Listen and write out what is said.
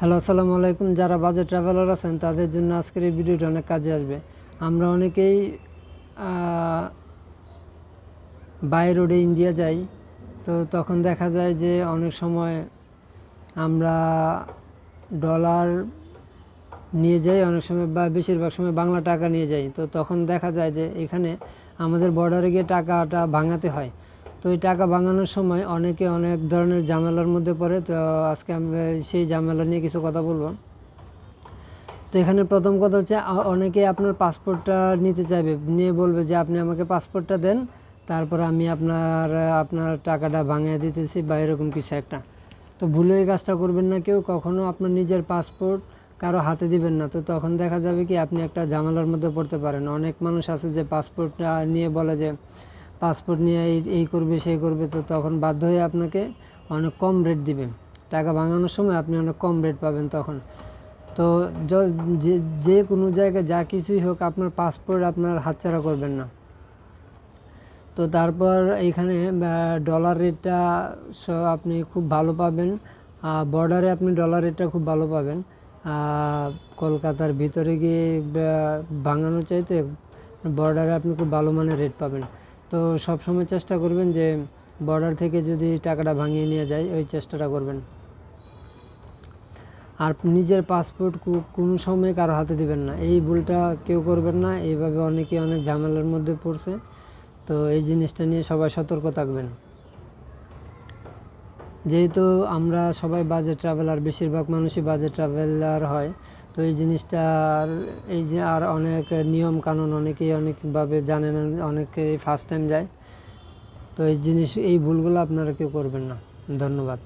Hello, আসসালামু আলাইকুম। যারা বাজেট ট্রাভেলার আছেন তাদের জন্য আজকের এই ভিডিওটা অনেক কাজে আসবে। আমরা অনেকেই বাই রোডে ইন্ডিয়া যাই, তো তখন দেখা যায় যে অনেক সময় আমরা ডলার নিয়ে যাই, অনেক সময় বা বেশিরভাগ সময় বাংলা টাকা নিয়ে যাই। তো তখন দেখা যায় যে এখানে আমাদের বর্ডারে গিয়ে টাকাটা ভাঙাতে হয়। তো এই টাকা ভাঙানোর সময় অনেকে অনেক ধরনের ঝামেলার মধ্যে পড়ে। তো আজকে আমি সেই ঝামেলা নিয়ে কিছু কথা বলবো। তো এখানে প্রথম কথা হচ্ছে অনেকে আপনার পাসপোর্টটা নিতে চাইবে, নিয়ে বলবে যে আপনি আমাকে পাসপোর্টটা দেন, তারপর আমি আপনার টাকাটা ভাঙিয়ে দিতেছি বা এরকম কিছু একটা। তো ভুলে এই কাজটা করবেন না, কেউ কখনো আপনার নিজের পাসপোর্ট কারো হাতে দিবেন না। তো তখন দেখা যাবে কি আপনি একটা ঝামেলার মধ্যে পড়তে পারেন। অনেক মানুষ আছে যে পাসপোর্টটা নিয়ে বলে যে পাসপোর্ট নিয়ে এই করবে সেই করবে, তো তখন বাধ্য হয়ে আপনাকে অনেক কম রেট দিবে। টাকা ভাঙানোর সময় আপনি অনেক কম রেট পাবেন তখন। তো যে কোনো জায়গায় যা কিছুই হোক আপনার পাসপোর্ট আপনার হাতছাড়া করবেন না। তো তারপর এইখানে ডলার রেটটা আপনি খুব ভালো পাবেন। বর্ডারে আপনি ডলার রেটটা খুব ভালো পাবেন। কলকাতার ভিতরে গিয়ে ভাঙানোর চাইতে বর্ডারে আপনি খুব ভালো মানের রেট পাবেন। তো সবসময় চেষ্টা করবেন যে বর্ডার থেকে যদি টাকাটা ভাঙিয়ে নিয়ে যায় ওই চেষ্টাটা করবেন। আর নিজের পাসপোর্ট কোনো সময় কারো হাতে দিবেন না, এই ভুলটা কেউ করবেন না। এইভাবে অনেকে অনেক ঝামেলার মধ্যে পড়ছে। তো এই জিনিসটা নিয়ে সবাই সতর্ক থাকবেন। যেহেতু আমরা সবাই বাজেট ট্রাভেলার, বেশিরভাগ মানুষই বাজেট ট্রাভেলার হয়, তো এই জিনিসটার এই যে আর অনেক নিয়ম কানুন অনেকেই অনেকভাবে জানে না, অনেকেই ফার্স্ট টাইম যায়। তো এই ভুলগুলো আপনারা কেউ করবেন না। ধন্যবাদ।